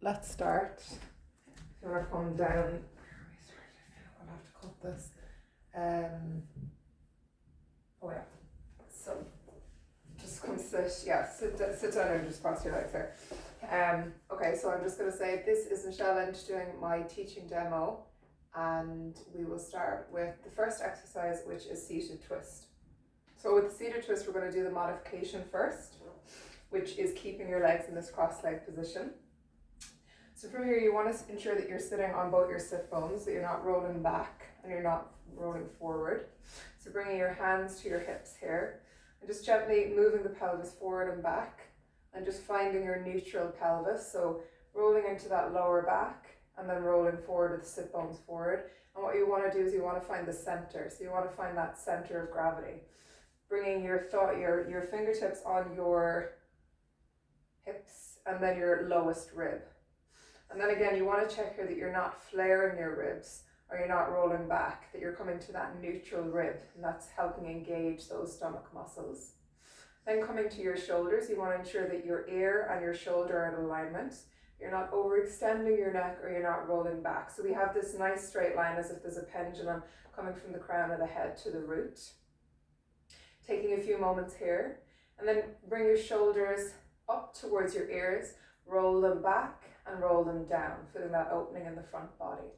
let's start. If you want to come down, I'll have to cut this. Oh yeah. So just come sit. Yeah, sit down and just cross your legs there. Okay, so I'm just going to say this is Michelle Lynch doing my teaching demo, and we will start with the first exercise, which is seated twist. So with the seated twist, we're going to do the modification first, which is keeping your legs in this cross-leg position. So from here, you want to ensure that you're sitting on both your sit bones, that you're not rolling back and you're not rolling forward. So bringing your hands to your hips here, and just gently moving the pelvis forward and back, and just finding your neutral pelvis. So rolling into that lower back, and then rolling forward with the sit bones forward. And what you want to do is you want to find the center. So you want to find that center of gravity. Bringing your fingertips on your hips, and then your lowest rib. And then again, you want to check here that you're not flaring your ribs, or you're not rolling back, that you're coming to that neutral rib, and that's helping engage those stomach muscles. Then coming to your shoulders, you want to ensure that your ear and your shoulder are in alignment. You're not overextending your neck, or you're not rolling back. So we have this nice straight line as if there's a pendulum coming from the crown of the head to the root. Taking a few moments here, and then bring your shoulders up towards your ears, roll them back and roll them down, feeling that opening in the front body.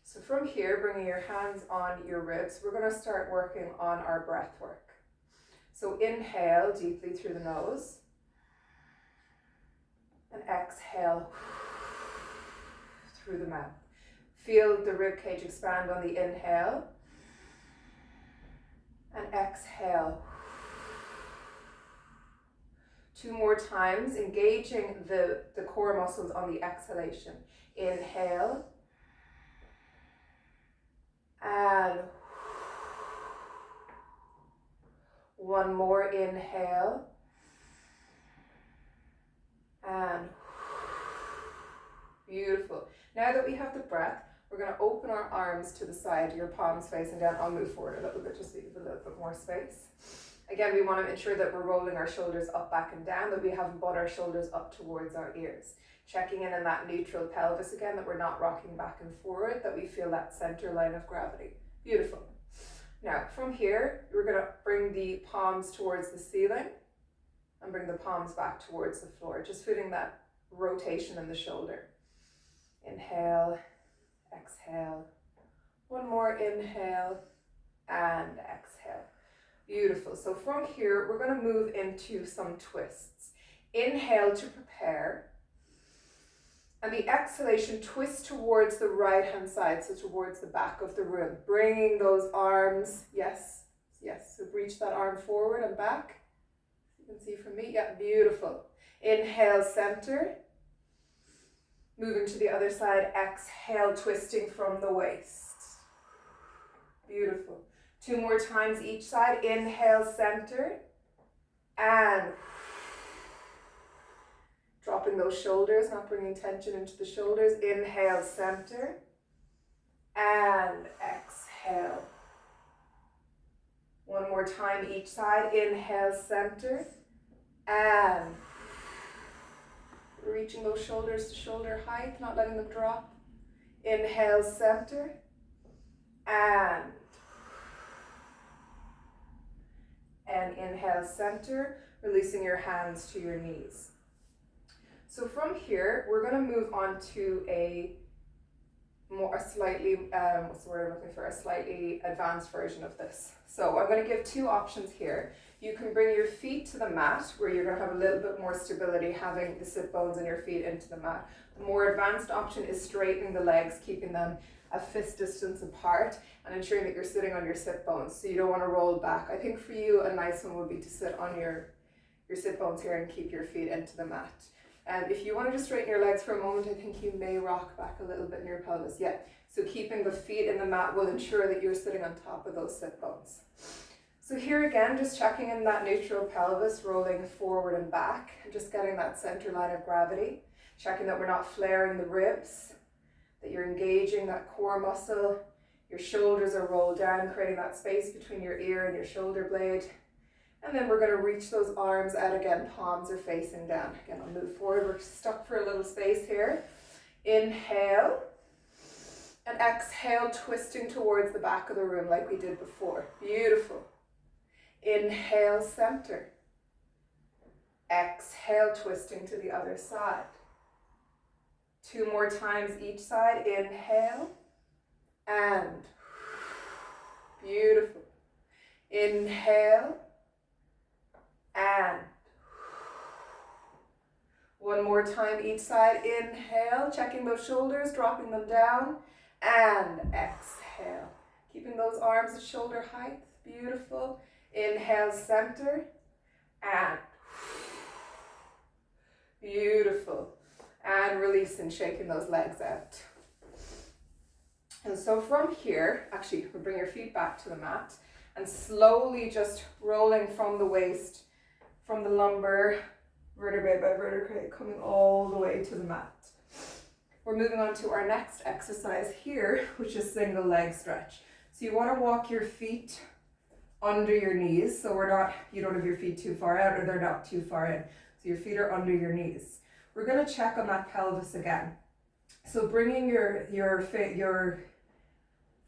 So from here, bringing your hands on your ribs, we're going to start working on our breath work. So inhale deeply through the nose, and exhale through the mouth. Feel the rib cage expand on the inhale, and exhale. 2 more times, engaging the core muscles on the exhalation. Inhale, and 1 more inhale, and beautiful. Now that we have the breath, we're going to open our arms to the side, your palms facing down. I'll move forward a little bit just so you have a little bit more space. Again, we want to ensure that we're rolling our shoulders up, back and down, that we haven't brought our shoulders up towards our ears. Checking in that neutral pelvis again, that we're not rocking back and forward, that we feel that center line of gravity. Beautiful. Now, from here, we're going to bring the palms towards the ceiling and bring the palms back towards the floor, just feeling that rotation in the shoulder. Inhale, exhale. 1 more inhale and exhale. Beautiful. So from here, we're going to move into some twists. Inhale to prepare. And the exhalation, twist towards the right hand side, so towards the back of the room. Bringing those arms, yes. So reach that arm forward and back. You can see from me, yeah, beautiful. Inhale, center. Moving to the other side, exhale, twisting from the waist. Beautiful. 2 more times each side. Inhale, center, and dropping those shoulders, not bringing tension into the shoulders. Inhale, center, and exhale. 1 more time each side. Inhale, center, and reaching those shoulders to shoulder height, not letting them drop. Inhale, center, and inhale, center, releasing your hands to your knees. So from here, we're going to move on to a slightly advanced version of this. So I'm going to give 2 options here. You can bring your feet to the mat, where you're going to have a little bit more stability, having the sit bones and your feet into the mat. The more advanced option is straightening the legs, keeping them a fist distance apart, and ensuring that you're sitting on your sit bones, so you don't want to roll back. I think for you, a nice one would be to sit on your sit bones here and keep your feet into the mat. And if you want to just straighten your legs for a moment, I think you may rock back a little bit in your pelvis. Yeah, so keeping the feet in the mat will ensure that you're sitting on top of those sit bones. So here again, just checking in that neutral pelvis, rolling forward and back, and just getting that center line of gravity. Checking that we're not flaring the ribs, that you're engaging that core muscle. Your shoulders are rolled down, creating that space between your ear and your shoulder blade. And then we're going to reach those arms out again, palms are facing down. Again, I'll move forward. We're stuck for a little little space here. Inhale. And exhale, twisting towards the back of the room like we did before. Beautiful. Inhale, center. Exhale, twisting to the other side. 2 more times each side. Inhale. And beautiful. Inhale. And 1 more time each side. Inhale, checking those shoulders, dropping them down. And exhale. Keeping those arms at shoulder height. Beautiful. Inhale, center. And beautiful. And releasing, shaking those legs out. And so from here, actually, we'll bring your feet back to the mat and slowly just rolling from the waist, from the lumbar, vertebrae by vertebrae, coming all the way to the mat. We're moving on to our next exercise here, which is single leg stretch. So you want to walk your feet under your knees, so you don't have your feet too far out or they're not too far in. So your feet are under your knees. We're going to check on that pelvis again. So bringing your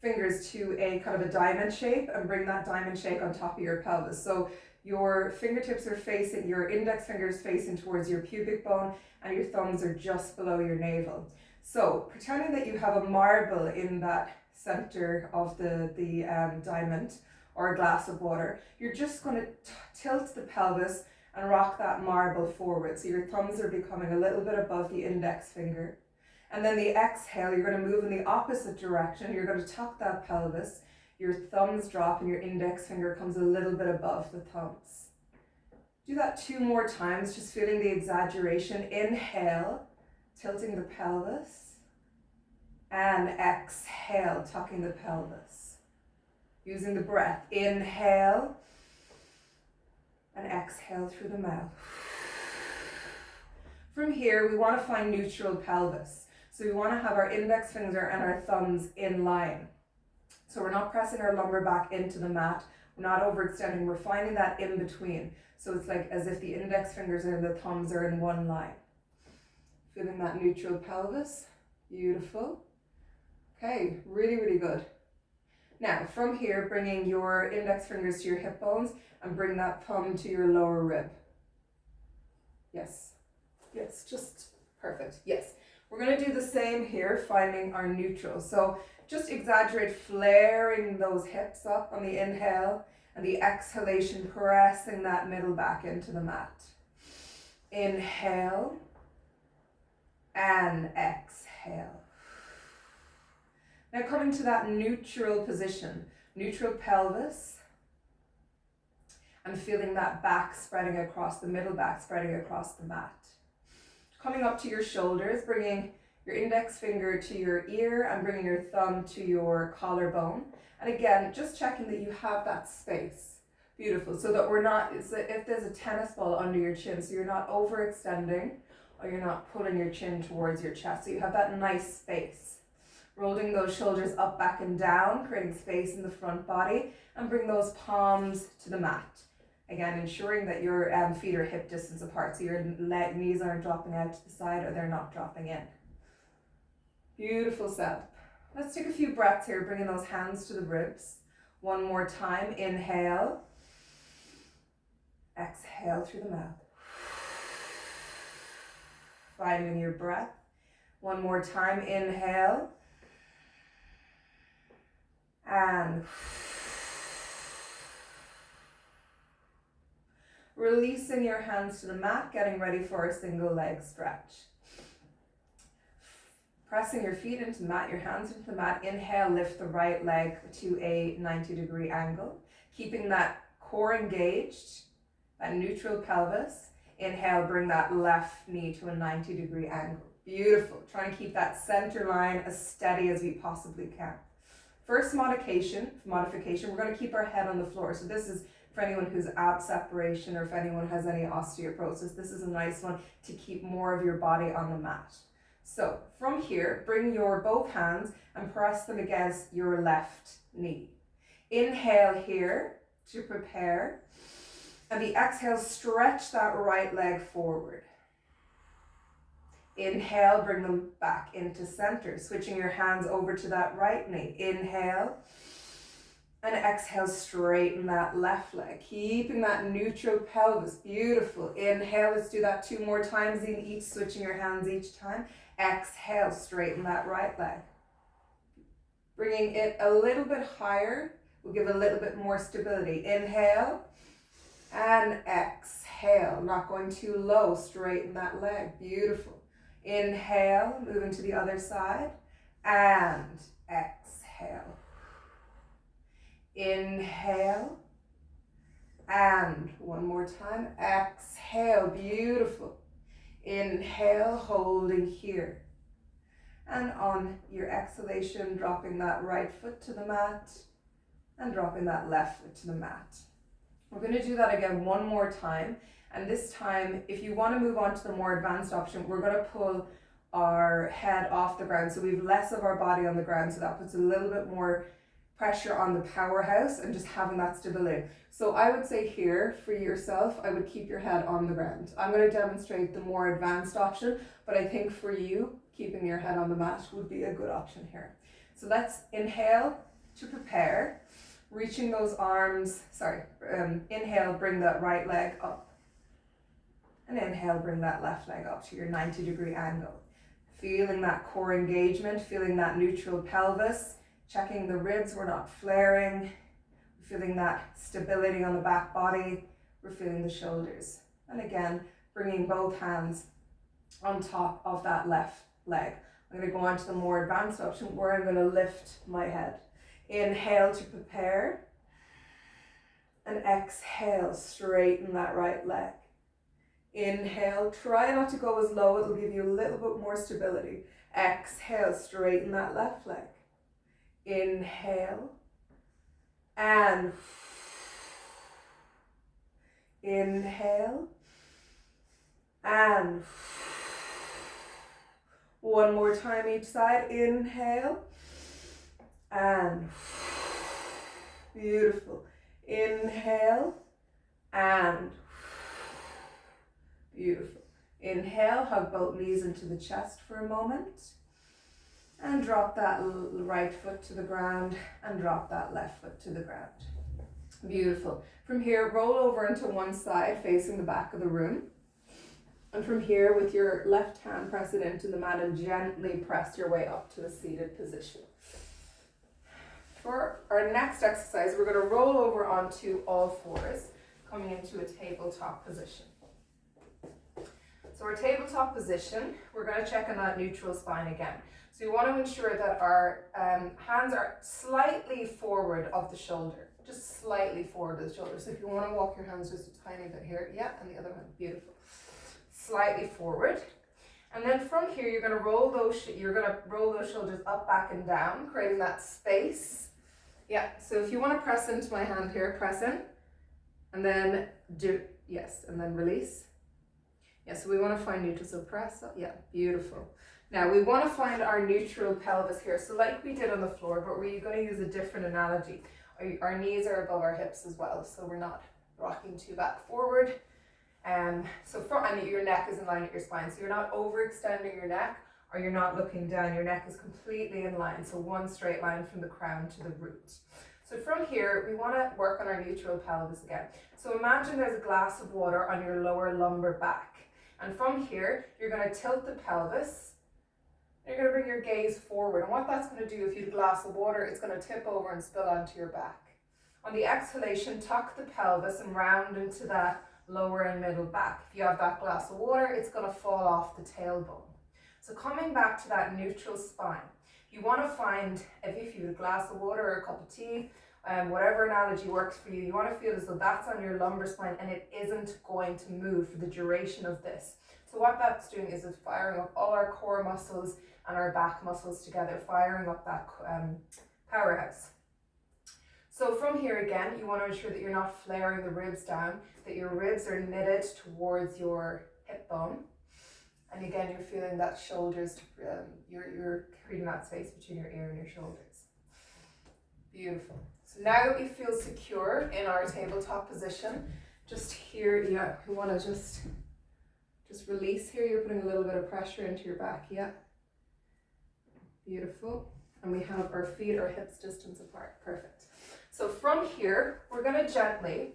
fingers to a kind of a diamond shape and bring that diamond shape on top of your pelvis. So your fingertips are facing, your index fingers facing towards your pubic bone and your thumbs are just below your navel. So pretending that you have a marble in that center of the diamond or a glass of water, you're just going to tilt the pelvis and rock that marble forward. So your thumbs are becoming a little bit above the index finger. And then the exhale, you're going to move in the opposite direction. You're going to tuck that pelvis. Your thumbs drop and your index finger comes a little bit above the thumbs. Do that 2 more times, just feeling the exaggeration. Inhale, tilting the pelvis. And exhale, tucking the pelvis. Using the breath. Inhale. And exhale through the mouth. From here, we want to find neutral pelvis. So we want to have our index finger and our thumbs in line. So we're not pressing our lumbar back into the mat. We're not overextending. We're finding that in between. So it's like as if the index fingers and the thumbs are in one line. Feeling that neutral pelvis. Beautiful. Okay, really, really good. Now, from here, bringing your index fingers to your hip bones and bring that thumb to your lower rib. Yes. Yes, just perfect. Yes. We're going to do the same here, finding our neutral. So just exaggerate, flaring those hips up on the inhale and the exhalation, pressing that middle back into the mat. Inhale and exhale. Now coming to that neutral position, neutral pelvis, and feeling that back spreading across, the middle back spreading across the mat. Coming up to your shoulders, bringing your index finger to your ear and bringing your thumb to your collarbone. And again, just checking that you have that space. Beautiful. So that we're not, if there's a tennis ball under your chin, so you're not overextending or you're not pulling your chin towards your chest. So you have that nice space. Rolling those shoulders up, back and down, creating space in the front body, and bring those palms to the mat. Again, ensuring that your feet are hip distance apart, so your knees aren't dropping out to the side or they're not dropping in. Beautiful self. Let's take a few breaths here, bringing those hands to the ribs. 1 more time. Inhale. Exhale through the mouth. Finding your breath. 1 more time. Inhale. And releasing your hands to the mat, getting ready for a single leg stretch. Pressing your feet into the mat, your hands into the mat. Inhale, lift the right leg to a 90-degree angle. Keeping that core engaged, that neutral pelvis. Inhale, bring that left knee to a 90-degree angle. Beautiful. Trying to keep that center line as steady as we possibly can. First modification, we're going to keep our head on the floor. So this is for anyone who's ab separation or if anyone has any osteoporosis. This is a nice one to keep more of your body on the mat. So from here, bring your both hands and press them against your left knee. Inhale here to prepare. And the exhale, stretch that right leg forward. Inhale, bring them back into center, switching your hands over to that right knee. Inhale, and exhale, straighten that left leg, keeping that neutral pelvis. Beautiful. Inhale, let's do that 2 more times in each, switching your hands each time. Exhale, straighten that right leg. Bringing it a little bit higher will give a little bit more stability. Inhale and exhale. Not going too low, straighten that leg. Beautiful. Inhale, moving to the other side, and exhale. Inhale, and one more time, exhale. Beautiful. Inhale, holding here. And on your exhalation, dropping that right foot to the mat and dropping that left foot to the mat. We're going to do that again 1 more time. And this time, if you want to move on to the more advanced option, we're going to pull our head off the ground. So we have less of our body on the ground. So that puts a little bit more pressure on the powerhouse and just having that stability. So I would say here, for yourself, I would keep your head on the ground. I'm going to demonstrate the more advanced option, but I think for you, keeping your head on the mat would be a good option here. So let's inhale to prepare, reaching those arms, inhale, bring that right leg up. And inhale, bring that left leg up to your 90-degree angle. Feeling that core engagement, feeling that neutral pelvis, checking the ribs, we're not flaring. We're feeling that stability on the back body. We're feeling the shoulders. And again, bringing both hands on top of that left leg. I'm going to go on to the more advanced option where I'm going to lift my head. Inhale to prepare. And exhale, straighten that right leg. Inhale, try not to go as low, it'll give you a little bit more stability. Exhale, straighten that left leg. Inhale, and inhale, and one more time each side. Inhale, and beautiful. Inhale, and beautiful. Inhale, hug both knees into the chest for a moment. And drop that right foot to the ground and drop that left foot to the ground. Beautiful. From here, roll over into one side facing the back of the room. And from here, with your left hand, press it into the mat and gently press your way up to a seated position. For our next exercise, we're going to roll over onto all fours, coming into a tabletop position. So our tabletop position, we're going to check on that neutral spine again. So you want to ensure that our hands are slightly forward of the shoulder, just slightly forward of the shoulder. So if you want to walk your hands just a tiny bit here, yeah, and the other one, beautiful. Slightly forward. And then from here, you're going to roll those shoulders up, back, and down, creating that space. Yeah, so if you want to press into my hand here, press in, and then and then release. Yeah, so we want to find neutral, so press up, yeah, beautiful. Now we want to find our neutral pelvis here. So like we did on the floor, but we're going to use a different analogy. Our knees are above our hips as well, so we're not rocking too back forward. And your neck is in line with your spine. So you're not overextending your neck, or you're not looking down. Your neck is completely in line. So one straight line from the crown to the root. So from here, we want to work on our neutral pelvis again. So imagine there's a glass of water on your lower lumbar back. And from here, you're going to tilt the pelvis. You're going to bring your gaze forward. And what that's going to do, if you have a glass of water, it's going to tip over and spill onto your back. On the exhalation, tuck the pelvis and round into that lower and middle back. If you have that glass of water, it's going to fall off the tailbone. So coming back to that neutral spine, you want to find, if you have a glass of water or a cup of tea, whatever analogy works for you, you want to feel as though that's on your lumbar spine and it isn't going to move for the duration of this. So what that's doing is it's firing up all our core muscles and our back muscles together, firing up that powerhouse. So from here again, you want to ensure that you're not flaring the ribs down, that your ribs are knitted towards your hip bone. And again, you're feeling that shoulders, you're creating that space between your ear and your shoulders. Beautiful. So now that we feel secure in our tabletop position, just here, we want to just Just release here. You're putting a little bit of pressure into your back. Yeah. Beautiful. And we have our feet or hips distance apart. Perfect. So from here, we're going to gently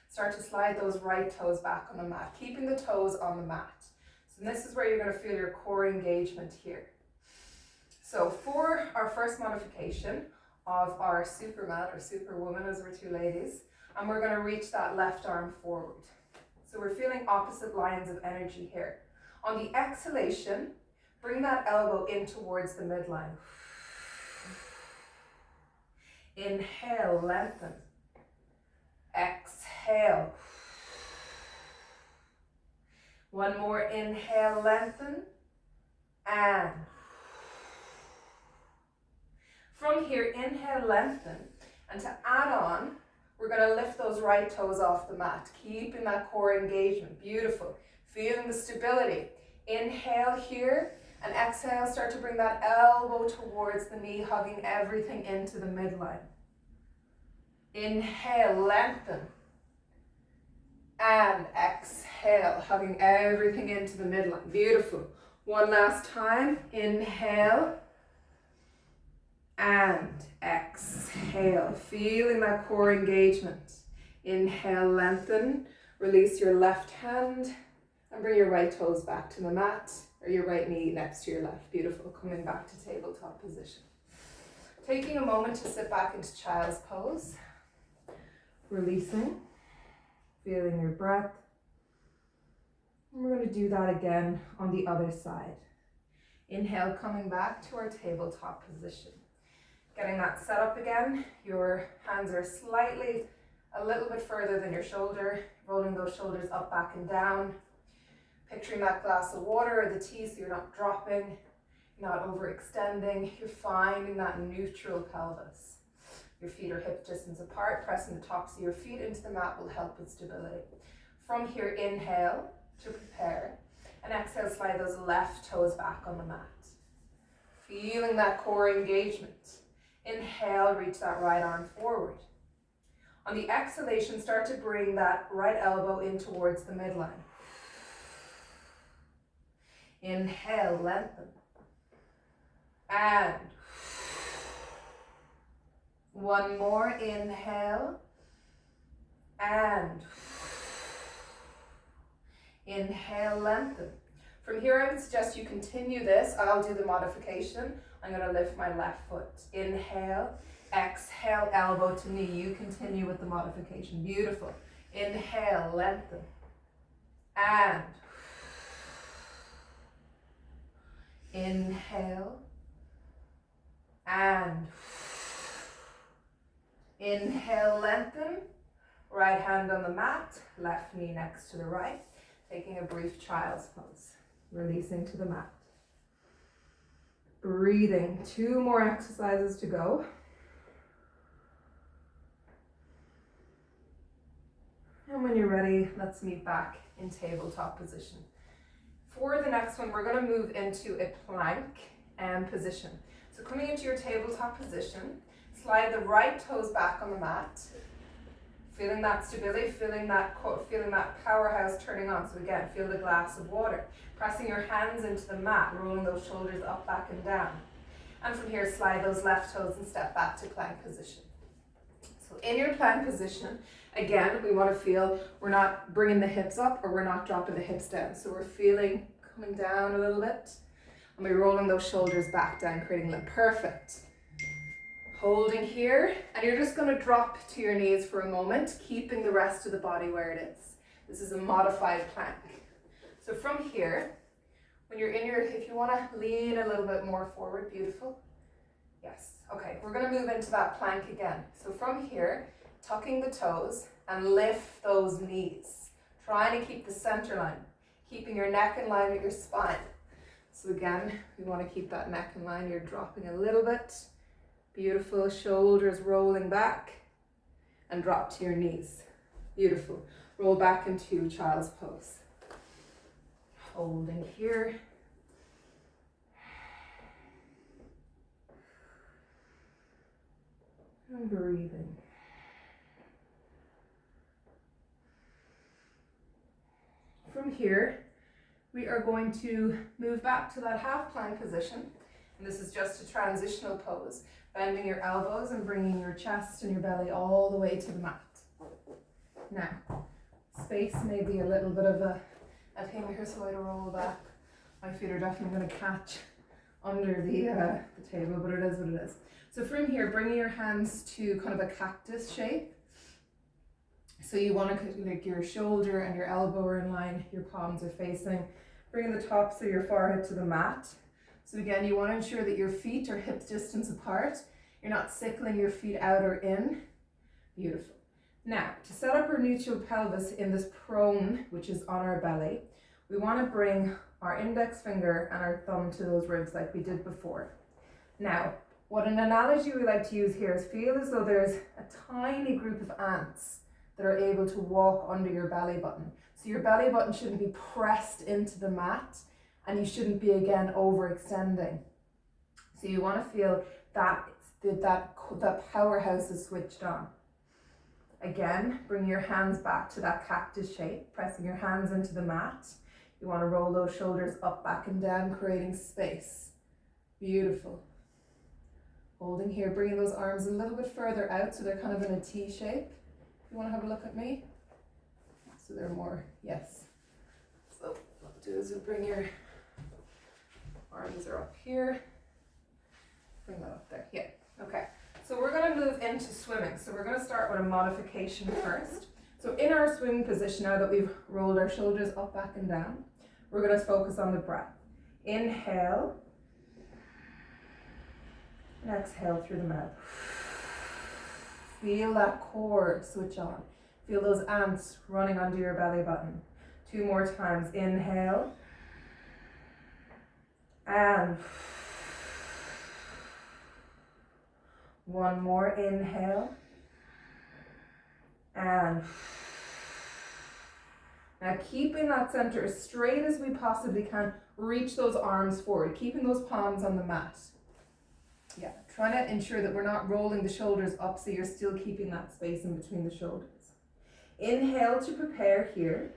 start to slide those right toes back on the mat, keeping the toes on the mat. So this is where you're going to feel your core engagement here. So for our first modification of our Superman or Superwoman, as we're two ladies, and we're going to reach that left arm forward. So we're feeling opposite lines of energy here. On the exhalation, bring that elbow in towards the midline. Inhale, lengthen. Exhale. One more inhale, lengthen. And from here, inhale, lengthen. And to add on, we're going to lift those right toes off the mat, keeping that core engagement. Beautiful. Feeling the stability. Inhale here, and exhale, start to bring that elbow towards the knee, hugging everything into the midline. Inhale, lengthen. And exhale, hugging everything into the midline. Beautiful. One last time. Inhale. And exhale, feeling that core engagement. Inhale, lengthen, release your left hand and bring your right toes back to the mat or your right knee next to your left. Beautiful, coming back to tabletop position. Taking a moment to sit back into child's pose. Releasing, feeling your breath. And we're going to do that again on the other side. Inhale, coming back to our tabletop position. Getting that set up again, your hands are slightly a little bit further than your shoulder, rolling those shoulders up, back and down. Picturing that glass of water or the tea so you're not dropping, not overextending. You're finding that neutral pelvis. Your feet are hip distance apart, pressing the tops of your feet into the mat will help with stability. From here, inhale to prepare, and exhale, slide those left toes back on the mat. Feeling that core engagement. Inhale, reach that right arm forward. On the exhalation, start to bring that right elbow in towards the midline. Inhale, lengthen. And one more, inhale. And inhale, lengthen. From here, I would suggest you continue this. I'll do the modification. I'm going to lift my left foot. Inhale, exhale, elbow to knee. You continue with the modification. Beautiful. Inhale, lengthen. And inhale. And inhale, lengthen. Right hand on the mat, left knee next to the right. Taking a brief child's pose. Releasing to the mat. Breathing. 2 more exercises to go. And when you're ready, let's meet back in tabletop position. For the next one, we're going to move into a plank position. So coming into your tabletop position, slide the right toes back on the mat. Feeling that stability, feeling that powerhouse turning on. So again, feel the glass of water. Pressing your hands into the mat, rolling those shoulders up, back and down. And from here, slide those left toes and step back to plank position. So in your plank position, again, we want to feel we're not bringing the hips up or we're not dropping the hips down. So we're feeling coming down a little bit. And we're rolling those shoulders back down, creating a perfect. Holding here, and you're just going to drop to your knees for a moment, keeping the rest of the body where it is. This is a modified plank. So from here, when you're in if you want to lean a little bit more forward, beautiful. Yes, okay, we're going to move into that plank again. So from here, tucking the toes and lift those knees. Trying to keep the center line, keeping your neck in line with your spine. So again, we want to keep that neck in line. You're dropping a little bit. Beautiful, shoulders rolling back and drop to your knees. Beautiful. Roll back into child's pose. Holding here. And breathing. From here, we are going to move back to that half plank position. And this is just a transitional pose, bending your elbows and bringing your chest and your belly all the way to the mat. Now, space may be a little bit of a thing here, so I roll back. My feet are definitely going to catch under the table, but it is what it is. So from here, bringing your hands to kind of a cactus shape. So you want to, like, your shoulder and your elbow are in line, your palms are facing. Bringing the tops of your forehead to the mat. So again, you want to ensure that your feet are hip distance apart. You're not sickling your feet out or in. Beautiful. Now, to set up our neutral pelvis in this prone, which is on our belly, we want to bring our index finger and our thumb to those ribs like we did before. Now, what an analogy we like to use here is feel as though there's a tiny group of ants that are able to walk under your belly button. So your belly button shouldn't be pressed into the mat, and you shouldn't be, again, overextending. So you want to feel that powerhouse is switched on. Again, bring your hands back to that cactus shape, pressing your hands into the mat. You want to roll those shoulders up, back and down, creating space. Beautiful. Holding here, bringing those arms a little bit further out so they're kind of in a T shape. You want to have a look at me? So they're more, yes. So what we'll do is we'll bring your arms are up here. Bring that up there, yeah, okay. So we're going to move into swimming. So we're going to start with a modification first. So in our swimming position, now that we've rolled our shoulders up, back and down, we're going to focus on the breath. Inhale. And exhale through the mouth. Feel that core switch on. Feel those ants running under your belly button. 2 more times. Inhale. And 1 more. Inhale. And now keeping that center as straight as we possibly can. Reach those arms forward. Keeping those palms on the mat. Yeah, trying to ensure that we're not rolling the shoulders up so you're still keeping that space in between the shoulders. Inhale to prepare here.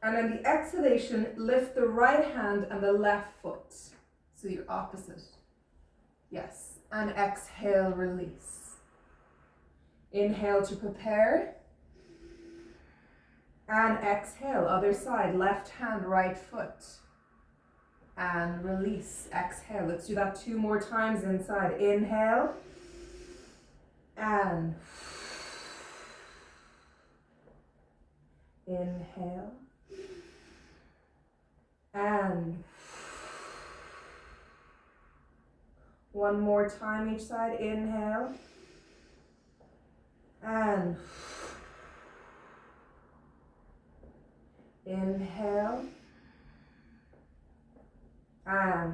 And on the exhalation, lift the right hand and the left foot. So you're opposite. Yes. And exhale, release. Inhale to prepare. And exhale, other side, left hand, right foot. And release, exhale. Let's do that 2 more times inside. Inhale. And inhale. And 1 more time each side. Inhale. And inhale. And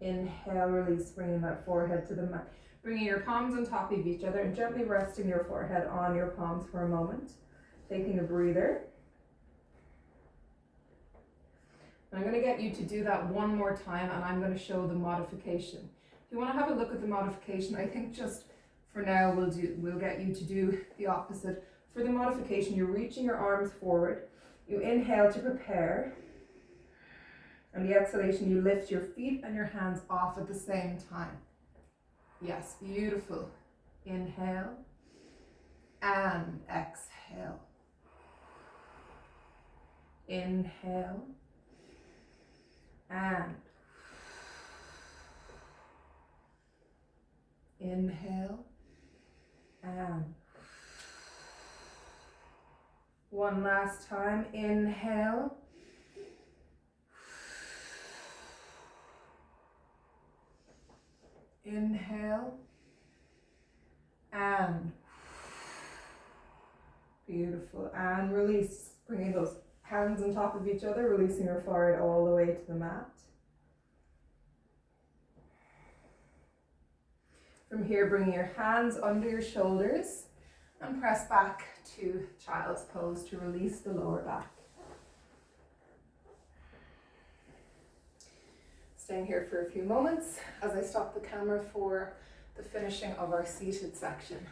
inhale, release, bringing that forehead to the mat. Bringing your palms on top of each other and gently resting your forehead on your palms for a moment. Taking a breather. And I'm going to get you to do that 1 more time, and I'm going to show the modification. If you want to have a look at the modification, I think just for now we'll get you to do the opposite. For the modification, you're reaching your arms forward. You inhale to prepare. And the exhalation, you lift your feet and your hands off at the same time. Yes, beautiful. Inhale and exhale. Inhale and inhale and 1 last time. Inhale. Inhale and beautiful, and release, bringing those hands on top of each other, releasing your forehead all the way to the mat. From here, bringing your hands under your shoulders and press back to child's pose to release the lower back. Staying here for a few moments as I stop the camera for the finishing of our seated section.